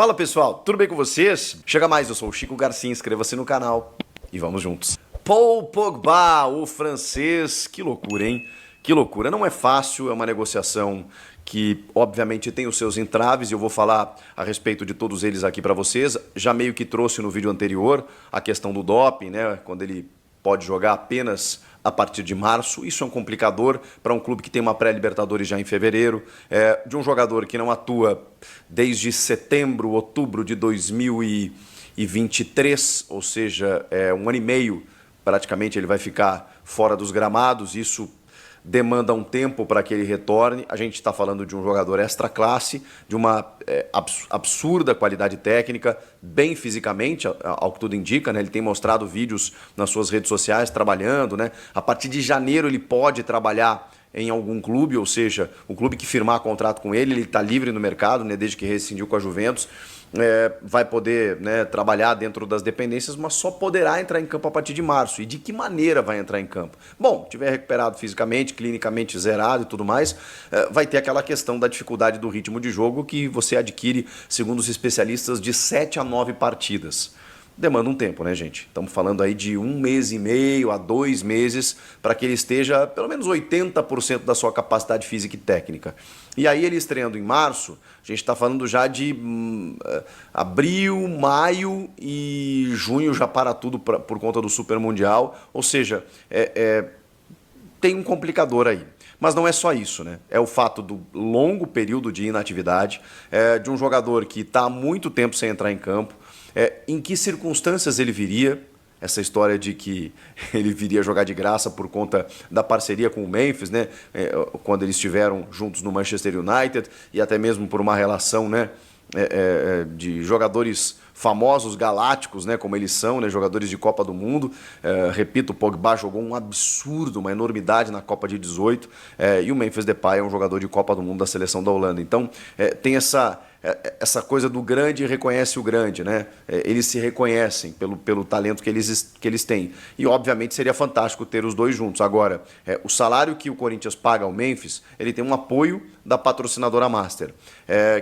Fala pessoal, tudo bem com vocês? Chega mais, eu sou o Chico Garcia, inscreva-se no canal e vamos juntos. Paul Pogba, o francês, que loucura, hein? Que loucura, não é fácil, é uma negociação que obviamente tem os seus entraves e eu vou falar a respeito de todos eles aqui para vocês. Já meio que trouxe no vídeo anterior a questão do doping, né? Quando ele pode jogar apenas a partir de março. Isso é um complicador para um clube que tem uma pré-Libertadores já em fevereiro, de um jogador que não atua desde setembro, outubro de 2023, ou seja, um ano e meio praticamente ele vai ficar fora dos gramados. Isso demanda um tempo para que ele retorne. A gente está falando de um jogador extra classe, de uma absurda qualidade técnica, bem fisicamente, ao que tudo indica, né? Ele tem mostrado vídeos nas suas redes sociais trabalhando, né? A partir de janeiro ele pode trabalhar em algum clube, ou seja, o clube que firmar contrato com ele está livre no mercado, né? Desde que rescindiu com a Juventus. Vai poder, né, trabalhar dentro das dependências, mas só poderá entrar em campo a partir de março. E de que maneira vai entrar em campo? Bom, tiver recuperado fisicamente, clinicamente zerado e tudo mais, vai ter aquela questão da dificuldade do ritmo de jogo que você adquire, segundo os especialistas, de 7 a 9 partidas. Demanda um tempo, né, gente? Estamos falando aí de 1 mês e meio a 2 meses para que ele esteja pelo menos 80% da sua capacidade física e técnica. E aí ele estreando em março, a gente está falando já de abril, maio e junho já para tudo por conta do Super Mundial. Ou seja, tem um complicador aí. Mas não é só isso, né? É o fato do longo período de inatividade, de um jogador que está há muito tempo sem entrar em campo. Em que circunstâncias ele viria? Essa história de que ele viria jogar de graça por conta da parceria com o Memphis, né? Quando eles estiveram juntos no Manchester United, e até mesmo por uma relação, né, de jogadores famosos, galácticos, né, como eles são, né, jogadores de Copa do Mundo. Repito, o Pogba jogou um absurdo, uma enormidade na Copa de 18, e o Memphis Depay é um jogador de Copa do Mundo da seleção da Holanda. Então, tem essa coisa do grande reconhece o grande, né? Eles se reconhecem pelo talento que eles têm. E, obviamente, seria fantástico ter os dois juntos. Agora, o salário que o Corinthians paga ao Memphis, ele tem um apoio da patrocinadora Master,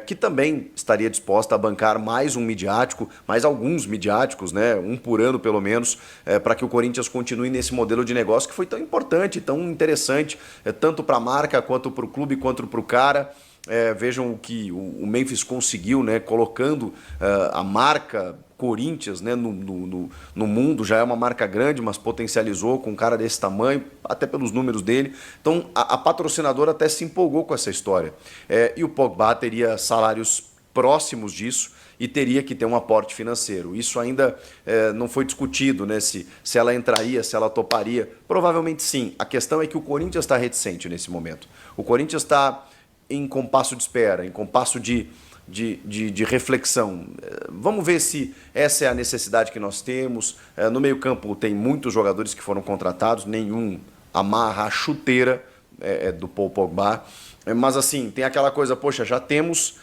que também estaria disposta a bancar mais um midiático, mais alguns midiáticos, né? Um por ano, pelo menos, para que o Corinthians continue nesse modelo de negócio que foi tão importante, tão interessante, tanto para a marca, quanto para o clube, quanto para o cara. Vejam o que o Memphis conseguiu, né, colocando a marca Corinthians, né, no mundo. Já é uma marca grande, mas potencializou com um cara desse tamanho, até pelos números dele. Então a patrocinadora até se empolgou com essa história. E o Pogba teria salários próximos disso e teria que ter um aporte financeiro. Isso ainda não foi discutido, né, se ela entraria, se ela toparia. Provavelmente sim. A questão é que o Corinthians está reticente nesse momento. O Corinthians está em compasso de espera, em compasso de reflexão. Vamos ver se essa é a necessidade que nós temos. No meio-campo tem muitos jogadores que foram contratados, nenhum amarra a chuteira do Paul Pogba. Mas assim, tem aquela coisa, poxa, já temos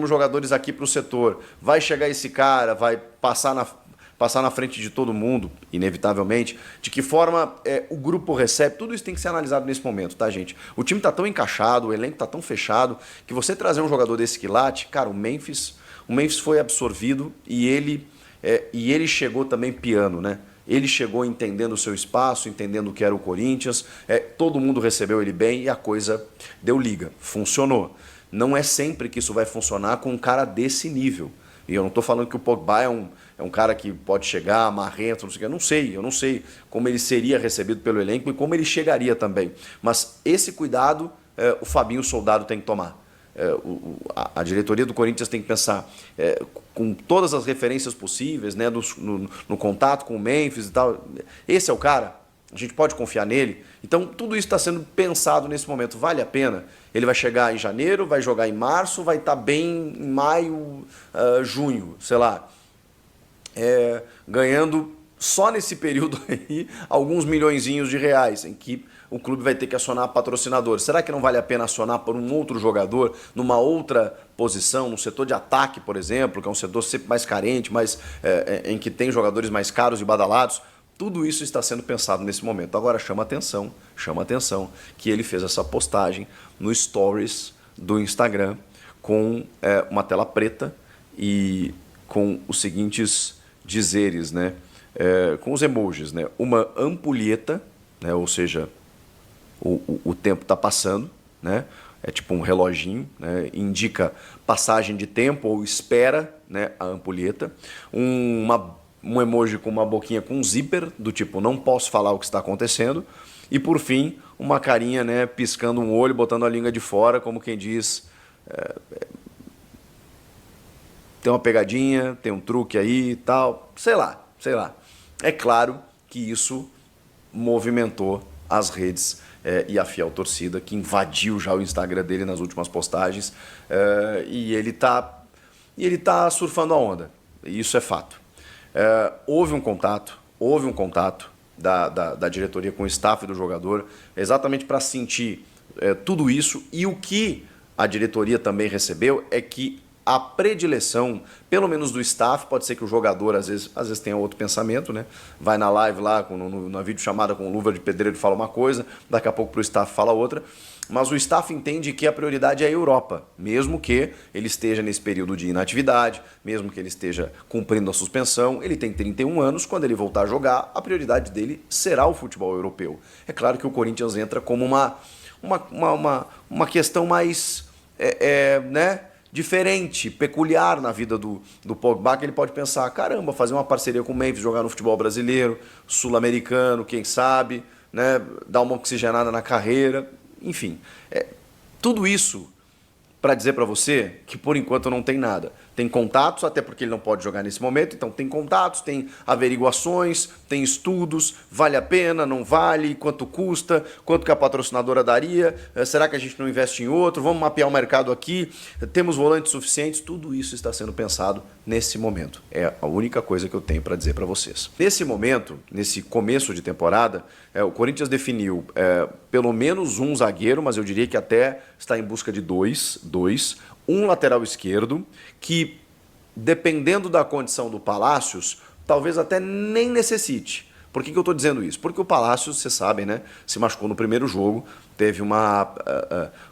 jogadores aqui para o setor. Vai chegar esse cara, vai passar na frente de todo mundo, inevitavelmente. De que forma o grupo recebe, tudo isso tem que ser analisado nesse momento, tá, gente? O time tá tão encaixado, o elenco tá tão fechado, que você trazer um jogador desse quilate, cara, o Memphis foi absorvido e ele chegou também piano, né? Ele chegou entendendo o seu espaço, entendendo o que era o Corinthians, todo mundo recebeu ele bem e a coisa deu liga, funcionou. Não é sempre que isso vai funcionar com um cara desse nível. E eu não estou falando que o Pogba é um cara que pode chegar, marrento, não sei o que. Eu não sei como ele seria recebido pelo elenco e como ele chegaria também. Mas esse cuidado o Fabinho Soldado tem que tomar. A diretoria do Corinthians tem que pensar com todas as referências possíveis, né, no contato com o Memphis e tal. Esse é o cara? A gente pode confiar nele? Então, tudo isso está sendo pensado nesse momento. Vale a pena? Ele vai chegar em janeiro, vai jogar em março, vai estar bem em maio, junho, sei lá. Ganhando só nesse período aí alguns milhõezinhos de reais, em que o clube vai ter que acionar patrocinadores. Será que não vale a pena acionar por um outro jogador, numa outra posição, no setor de ataque, por exemplo, que é um setor sempre mais carente, em que tem jogadores mais caros e badalados? Tudo isso está sendo pensado nesse momento. Agora chama atenção que ele fez essa postagem no Stories do Instagram com uma tela preta e com os seguintes dizeres, né? Com os emojis, né? Uma ampulheta, né? Ou seja, o tempo está passando, né? É tipo um reloginho, né? Indica passagem de tempo ou espera, né? A ampulheta. Um emoji com uma boquinha com um zíper, do tipo, não posso falar o que está acontecendo. E por fim, uma carinha, né? Piscando um olho, botando a língua de fora, como quem diz... tem uma pegadinha, tem um truque aí e tal, sei lá. É claro que isso movimentou as redes e a fiel torcida, que invadiu já o Instagram dele nas últimas postagens, e ele tá surfando a onda, isso é fato. Houve um contato da diretoria com o staff do jogador, exatamente para sentir tudo isso, e o que a diretoria também recebeu é que a predileção, pelo menos do staff, pode ser que o jogador às vezes tenha outro pensamento, né? Vai na live lá, na videochamada com luva de pedreiro e fala uma coisa, daqui a pouco para o staff fala outra, mas o staff entende que a prioridade é a Europa, mesmo que ele esteja nesse período de inatividade, mesmo que ele esteja cumprindo a suspensão, ele tem 31 anos, quando ele voltar a jogar, a prioridade dele será o futebol europeu. É claro que o Corinthians entra como uma questão mais... né? diferente, peculiar na vida do Pogba, que ele pode pensar, caramba, fazer uma parceria com o Memphis, jogar no futebol brasileiro, sul-americano, quem sabe, né, dar uma oxigenada na carreira, enfim. Tudo isso para dizer para você que por enquanto não tem nada. Tem contatos, até porque ele não pode jogar nesse momento, então tem contatos, tem averiguações, tem estudos, vale a pena, não vale, quanto custa, quanto que a patrocinadora daria, será que a gente não investe em outro, vamos mapear o mercado aqui, temos volantes suficientes, tudo isso está sendo pensado nesse momento. É a única coisa que eu tenho para dizer para vocês. Nesse momento, nesse começo de temporada, o Corinthians definiu pelo menos um zagueiro, mas eu diria que até está em busca de dois, um lateral esquerdo, que dependendo da condição do Palácios, talvez até nem necessite. Por que eu estou dizendo isso? Porque o Palácios, vocês sabem, né, se machucou no primeiro jogo, teve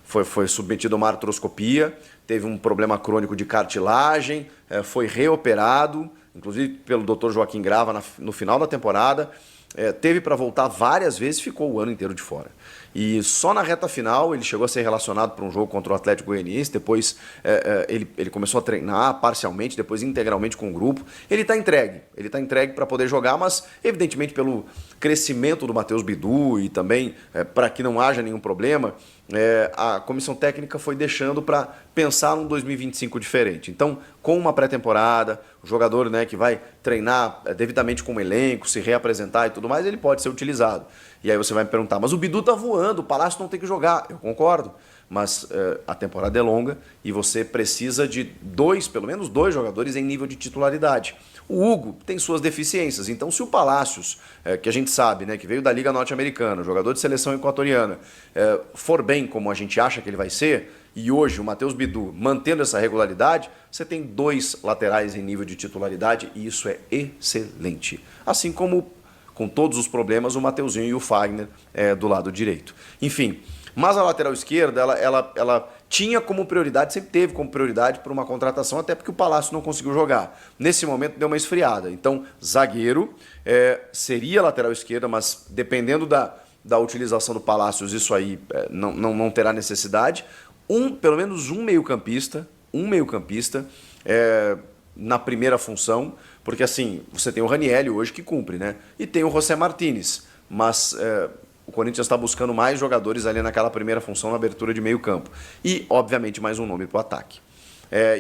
foi submetido a uma artroscopia, teve um problema crônico de cartilagem, foi reoperado, inclusive pelo Dr. Joaquim Grava no final da temporada, teve para voltar várias vezes, ficou o ano inteiro de fora. E só na reta final ele chegou a ser relacionado para um jogo contra o Atlético Goianiense, depois ele começou a treinar parcialmente, depois integralmente com o grupo. Ele está entregue para poder jogar, mas evidentemente pelo crescimento do Matheus Bidu e também para que não haja nenhum problema, a comissão técnica foi deixando para pensar num 2025 diferente. Então, com uma pré-temporada, o jogador, né, que vai treinar devidamente com o elenco, se reapresentar e tudo mais, ele pode ser utilizado. E aí você vai me perguntar, mas o Bidu tá voando, o Palácio não tem que jogar. Eu concordo, mas a temporada é longa e você precisa de pelo menos dois jogadores em nível de titularidade. O Hugo tem suas deficiências, então se o Palácios, que a gente sabe, né, que veio da Liga Norte-Americana, jogador de seleção equatoriana, for bem como a gente acha que ele vai ser, e hoje o Matheus Bidu mantendo essa regularidade, você tem dois laterais em nível de titularidade e isso é excelente. Assim como, com todos os problemas, o Mateuzinho e o Fagner do lado direito. Enfim, mas a lateral esquerda, ela tinha como prioridade, sempre teve como prioridade para uma contratação, até porque o Palácio não conseguiu jogar. Nesse momento deu uma esfriada. Então, zagueiro seria lateral esquerda, mas dependendo da utilização do Palácios, isso aí não terá necessidade. Pelo menos um meio-campista, na primeira função, porque assim, você tem o Ranieri hoje que cumpre, né? E tem o José Martínez, mas o Corinthians está buscando mais jogadores ali naquela primeira função, na abertura de meio campo. E, obviamente, mais um nome para o ataque.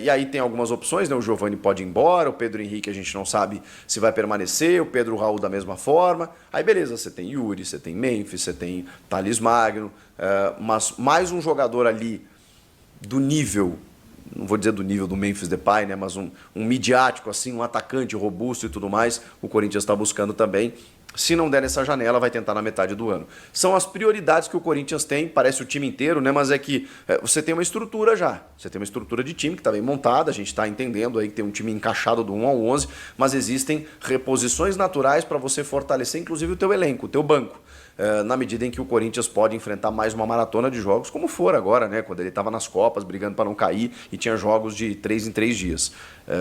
E aí tem algumas opções, né? O Giovani pode ir embora, o Pedro Henrique a gente não sabe se vai permanecer, o Pedro Raul da mesma forma. Aí beleza, você tem Yuri, você tem Memphis, você tem Thales Magno, mas mais um jogador ali do nível, não vou dizer do nível do Memphis Depay, né, mas um midiático, assim, um atacante robusto e tudo mais, o Corinthians está buscando também. Se não der nessa janela, vai tentar na metade do ano. São as prioridades que o Corinthians tem, parece o time inteiro, né? Mas é que você tem uma estrutura já. Você tem uma estrutura de time que está bem montada, a gente está entendendo aí que tem um time encaixado do 1 ao 11, mas existem reposições naturais para você fortalecer, inclusive, o teu elenco, o teu banco. na medida em que o Corinthians pode enfrentar mais uma maratona de jogos, como for agora, né? Quando ele estava nas Copas, brigando para não cair e tinha jogos de 3 em 3 dias.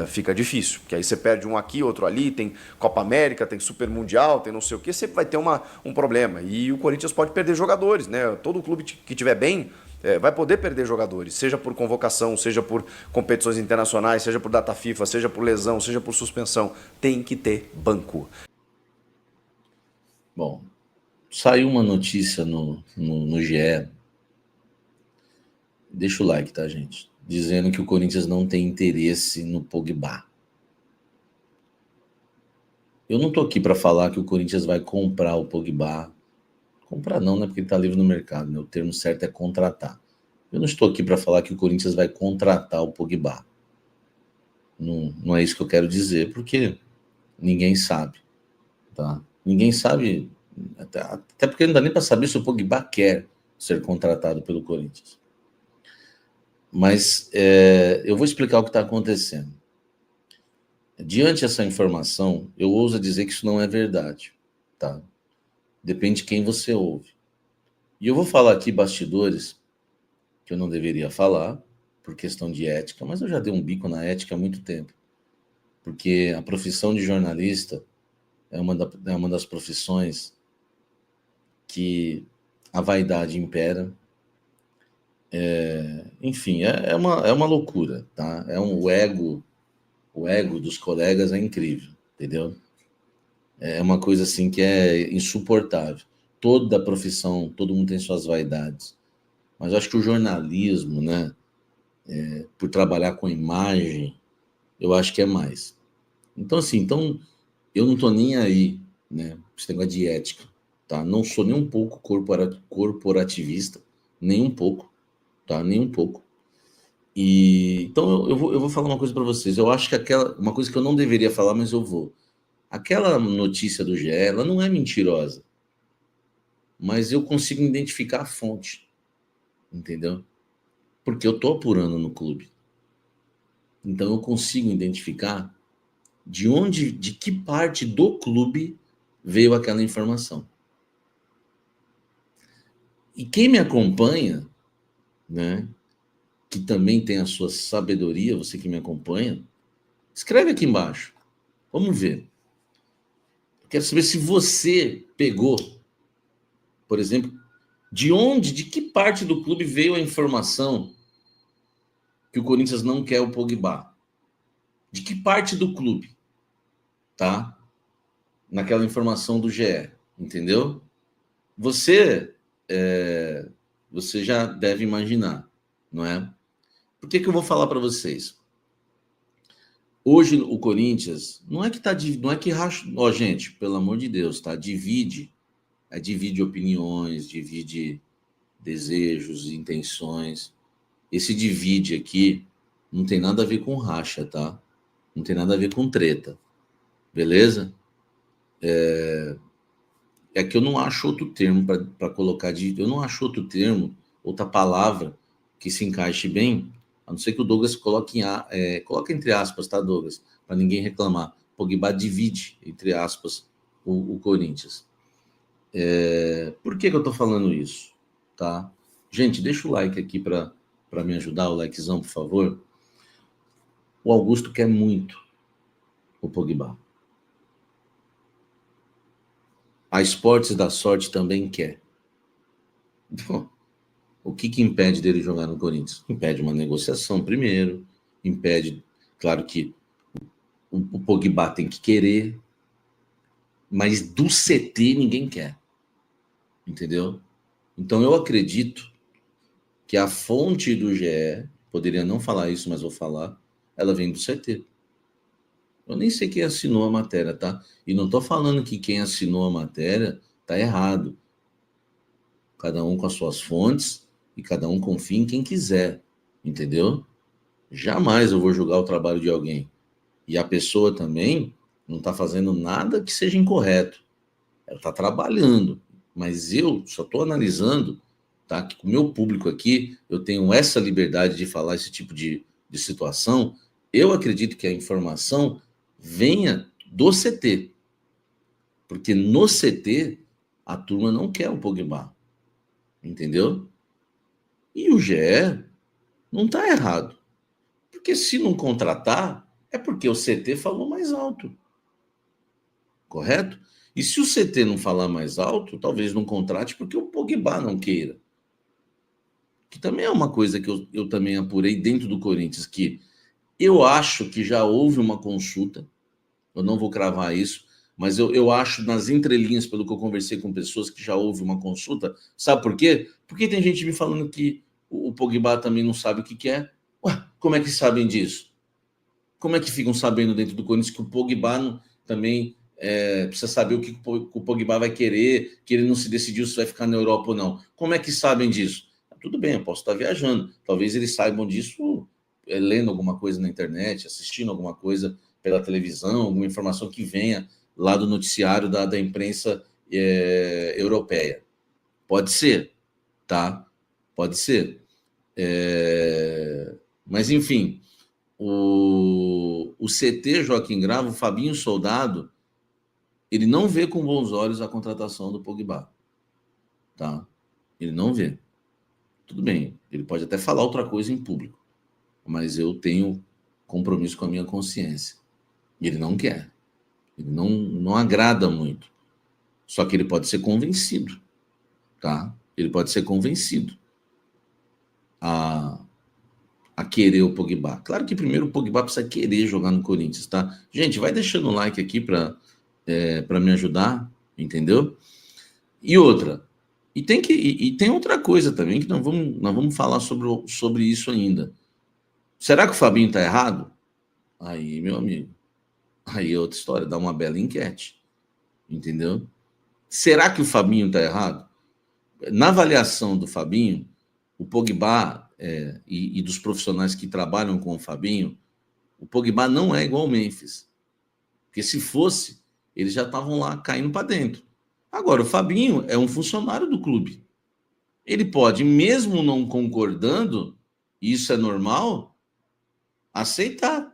Fica difícil, porque aí você perde um aqui, outro ali, tem Copa América, tem Super Mundial, tem não sei o que, sempre vai ter um problema. E o Corinthians pode perder jogadores, né? Todo clube que tiver bem vai poder perder jogadores, seja por convocação, seja por competições internacionais, seja por data FIFA, seja por lesão, seja por suspensão. Tem que ter banco. Bom, saiu uma notícia no GE. Deixa o like, tá, gente? Dizendo que o Corinthians não tem interesse no Pogba. Eu não tô aqui para falar que o Corinthians vai comprar o Pogba. Comprar não, né? Porque ele tá livre no mercado, né? O termo certo é contratar. Eu não estou aqui para falar que o Corinthians vai contratar o Pogba. Não é isso que eu quero dizer, porque ninguém sabe, tá? Ninguém sabe, até porque não dá nem para saber se o Pogba quer ser contratado pelo Corinthians. Mas eu vou explicar o que está acontecendo. Diante dessa informação, eu ouso dizer que isso não é verdade, tá? Depende de quem você ouve. E eu vou falar aqui bastidores que eu não deveria falar, por questão de ética, mas eu já dei um bico na ética há muito tempo. Porque a profissão de jornalista é uma das profissões que a vaidade impera. Enfim, é uma loucura, tá? O ego dos colegas é incrível, entendeu? É uma coisa assim que é insuportável. Toda profissão, todo mundo tem suas vaidades. Mas eu acho que o jornalismo, né, por trabalhar com imagem, eu acho que é mais. Então, assim, eu não tô nem aí, né, esse negócio de ética, tá? Não sou nem um pouco corporativista, nem um pouco, tá? Nem um pouco. E então eu vou falar uma coisa para vocês. Eu acho que uma coisa que eu não deveria falar, mas eu vou. Aquela notícia do GE, ela não é mentirosa, mas eu consigo identificar a fonte, entendeu? Porque eu tô apurando no clube. Então eu consigo identificar de que parte do clube veio aquela informação. E quem me acompanha, né, que também tem a sua sabedoria, você que me acompanha, escreve aqui embaixo. Vamos ver. Eu quero saber se você pegou, por exemplo, de que parte do clube veio a informação que o Corinthians não quer o Pogba? De que parte do clube, tá? Naquela informação do GE, entendeu? Você, você já deve imaginar, não é? Por que eu vou falar para vocês? Hoje o Corinthians não é que não é que racha, ó, gente, pelo amor de Deus, tá? Divide opiniões, divide desejos, intenções. Esse divide aqui não tem nada a ver com racha, tá? Não tem nada a ver com treta, beleza? É que eu não acho outro termo para colocar eu não acho outro termo, outra palavra que se encaixe bem, a não ser que o Douglas coloque entre aspas, tá, Douglas? Para ninguém reclamar. Pogba divide, entre aspas, o Corinthians. Por que eu tô falando isso? Tá? Gente, deixa o like aqui para me ajudar, o likezão, por favor. O Augusto quer muito o Pogba. A Esportes da Sorte também quer. Bom, o que impede dele jogar no Corinthians? Impede uma negociação primeiro, impede, claro que o Pogba tem que querer, mas do CT ninguém quer, entendeu? Então eu acredito que a fonte do GE, poderia não falar isso, mas vou falar, ela vem do CT. Eu nem sei quem assinou a matéria, tá? E não tô falando que quem assinou a matéria tá errado. Cada um com as suas fontes e cada um confia em quem quiser, entendeu? Jamais eu vou julgar o trabalho de alguém. E a pessoa também não está fazendo nada que seja incorreto. Ela está trabalhando. Mas eu só estou analisando, tá? Que com o meu público aqui, eu tenho essa liberdade de falar esse tipo de situação. Eu acredito que a informação venha do CT. Porque no CT A turma não quer o Pogba, entendeu? E o GE não está errado. Porque se não contratar, é porque o CT falou mais alto. Correto? E se o CT não falar mais alto, talvez não contrate porque o Pogba não queira. Que também é uma coisa que eu também apurei dentro do Corinthians, que eu acho que já houve uma consulta, eu não vou cravar isso, mas eu acho nas entrelinhas, pelo que eu conversei com pessoas, que já houve uma consulta. Sabe por quê? Porque tem gente me falando que o Pogba também não sabe o que quer. Ué, como é que sabem disso? Como é que ficam sabendo dentro do Corinthians que o Pogba também precisa saber o que o Pogba vai querer, que ele não se decidiu se vai ficar na Europa ou não? Como é que sabem disso? Tudo bem, eu posso estar viajando. Talvez eles saibam disso lendo alguma coisa na internet, assistindo alguma coisa pela televisão, alguma informação que venha lá do noticiário da imprensa europeia. Pode ser, tá? Pode ser. Mas, enfim, o CT Joaquim Grava, o Fabinho Soldado, ele não vê com bons olhos a contratação do Pogba. Tá? Ele não vê. Tudo bem, ele pode até falar outra coisa em público, mas eu tenho compromisso com a minha consciência. Ele não quer. Ele não agrada muito. Só que ele pode ser convencido. Tá? Ele pode ser convencido a querer o Pogba. Claro que primeiro o Pogba precisa querer jogar no Corinthians, tá? Gente, vai deixando o like aqui para me ajudar, entendeu? E outra, e tem outra coisa também que nós vamos falar sobre isso ainda. Será que o Fabinho tá errado? Aí, meu amigo, aí é outra história, dá uma bela enquete, entendeu? Será que o Fabinho tá errado? Na avaliação do Fabinho, o Pogba e dos profissionais que trabalham com o Fabinho, o Pogba não é igual ao Memphis. Porque se fosse, eles já estavam lá caindo para dentro. Agora, o Fabinho é um funcionário do clube. Ele pode, mesmo não concordando, isso é normal, aceitar.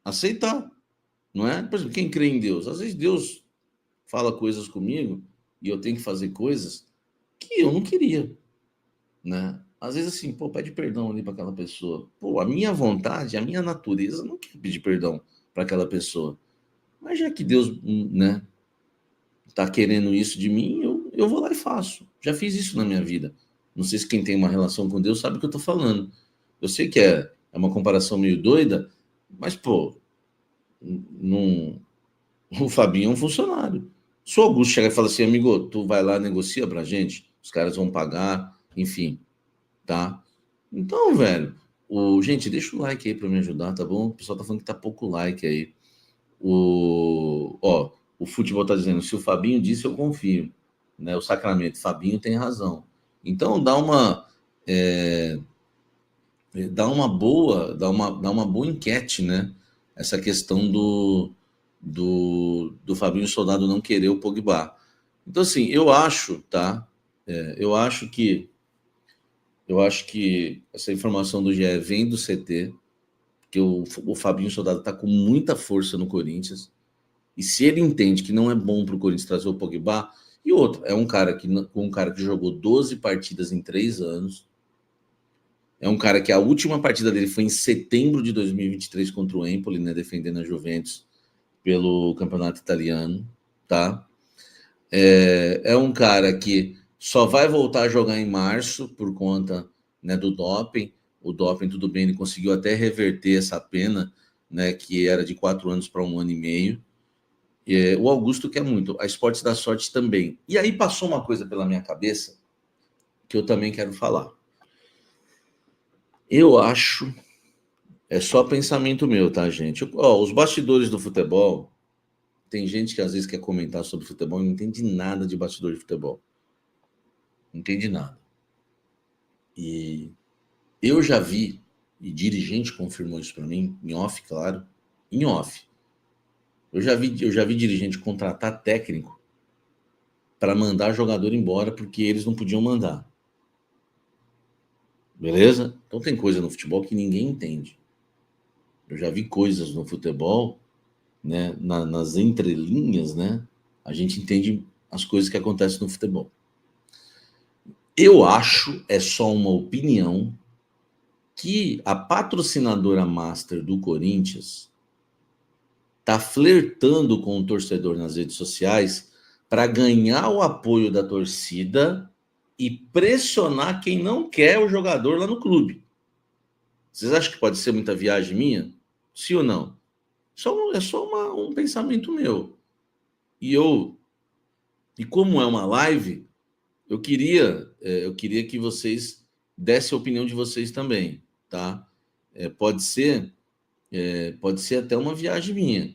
Aceitar. Não é? Por exemplo, quem crê em Deus? Às vezes Deus fala coisas comigo e eu tenho que fazer coisas que eu não queria. Né? Às vezes assim, pô, pede perdão ali para aquela pessoa. Pô, a minha vontade, a minha natureza não quer pedir perdão para aquela pessoa. Mas já que Deus, né, tá querendo isso de mim, eu vou lá e faço. Já fiz isso na minha vida. Não sei se quem tem uma relação com Deus sabe o que eu tô falando. Eu sei que é uma comparação meio doida, mas, pô, não, o Fabinho é um funcionário. Se o Augusto chegar e falar assim, amigo, tu vai lá, negocia pra gente, os caras vão pagar, enfim, tá? Então, velho, gente, deixa o like aí pra me ajudar, tá bom? O pessoal tá falando que tá pouco like aí. O futebol tá dizendo, se o Fabinho disse, eu confio. Né? O Sacramento, Fabinho tem razão. Então, dá uma boa enquete, né? Essa questão do Fabinho Soldado não querer o Pogba. Então, assim, eu acho, tá? Eu acho que essa informação do GE vem do CT, que o Fabinho Soldado está com muita força no Corinthians. E se ele entende que não é bom para o Corinthians trazer o Pogba, e outro, é um cara que jogou 12 partidas em 3 anos. É um cara que a última partida dele foi em setembro de 2023 contra o Empoli, né, defendendo a Juventus pelo campeonato italiano, tá? É um cara que só vai voltar a jogar em março por conta, né, do doping. O doping, tudo bem, ele conseguiu até reverter essa pena, né, que era de 4 anos para 1 ano e meio. O Augusto quer muito, a Esportes da Sorte também. E aí passou uma coisa pela minha cabeça que eu também quero falar. Eu acho, é só pensamento meu, tá, gente? Os bastidores do futebol, tem gente que às vezes quer comentar sobre futebol e não entende nada de bastidor de futebol. Não entende nada. E eu já vi, e dirigente confirmou isso para mim, em off, claro, em off. Eu já vi dirigente contratar técnico para mandar jogador embora porque eles não podiam mandar. Beleza? Então tem coisa no futebol que ninguém entende. Eu já vi coisas no futebol, né, nas entrelinhas, né? A gente entende as coisas que acontecem no futebol. Eu acho, é só uma opinião, que a patrocinadora master do Corinthians está flertando com o torcedor nas redes sociais para ganhar o apoio da torcida e pressionar quem não quer o jogador lá no clube. Vocês acham que pode ser muita viagem minha? Sim ou não? É só um pensamento meu. E como é uma live, eu queria que vocês dessem a opinião de vocês também, tá? Pode ser até uma viagem minha,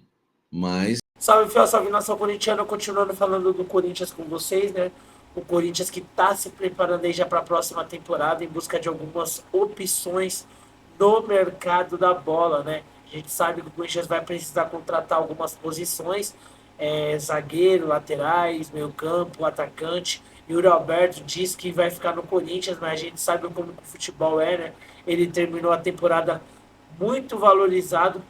mas... Salve, fiel, salve nação corintiana, continuando falando do Corinthians com vocês, né? O Corinthians que está se preparando aí já para a próxima temporada em busca de algumas opções no mercado da bola, né? A gente sabe que o Corinthians vai precisar contratar algumas posições, zagueiro, laterais, meio campo, atacante. Yuri Alberto diz que vai ficar no Corinthians, mas a gente sabe como o futebol é, né? Ele terminou a temporada muito valorizado,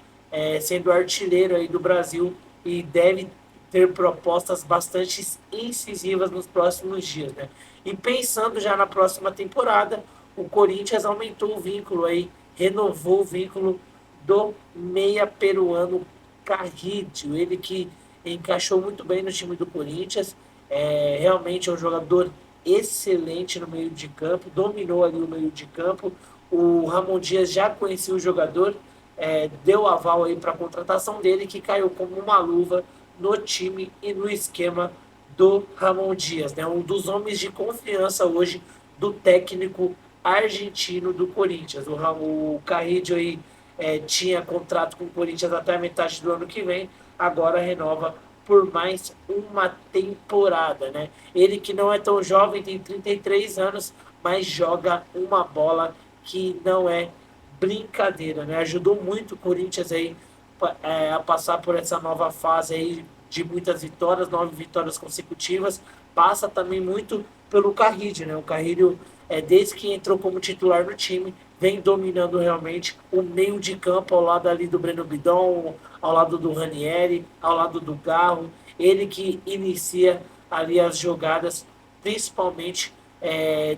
sendo artilheiro aí do Brasil e deve ter propostas bastante incisivas nos próximos dias, né? E pensando já na próxima temporada, o Corinthians aumentou o vínculo aí, renovou o vínculo do meia peruano Carrillo, ele que encaixou muito bem no time do Corinthians, realmente é um jogador excelente no meio de campo, dominou ali o meio de campo. O Ramon Dias já conhecia o jogador, deu aval aí para a contratação dele, que caiu como uma luva no time e no esquema do Ramon Dias, né? Um dos homens de confiança hoje do técnico argentino do Corinthians. O Carrillo aí, tinha contrato com o Corinthians até a metade do ano que vem, agora renova por mais uma temporada, né? Ele que não é tão jovem, tem 33 anos, mas joga uma bola que não é brincadeira, né? Ajudou muito o Corinthians aí a passar por essa nova fase aí de muitas vitórias, 9 vitórias consecutivas. Passa também muito pelo Carrillo, né? O Carrillo, desde que entrou como titular no time, vem dominando realmente o meio de campo ao lado ali do Breno Bidon, ao lado do Ranieri, ao lado do Garro. Ele que inicia ali as jogadas, principalmente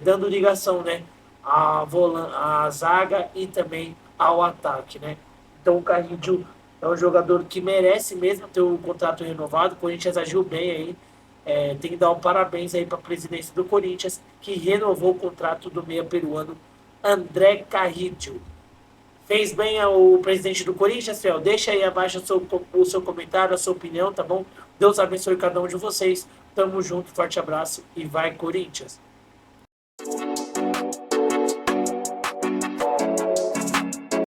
dando ligação, né? A zaga e também ao ataque, né? Então o Carrillo é um jogador que merece mesmo ter o contrato renovado. O Corinthians agiu bem aí. Tem que dar um parabéns aí para a presidência do Corinthians, que renovou o contrato do meia peruano André Carrillo. Fez bem o presidente do Corinthians, Fel? Deixa aí abaixo o seu comentário, a sua opinião, tá bom? Deus abençoe cada um de vocês. Tamo junto, forte abraço e vai Corinthians!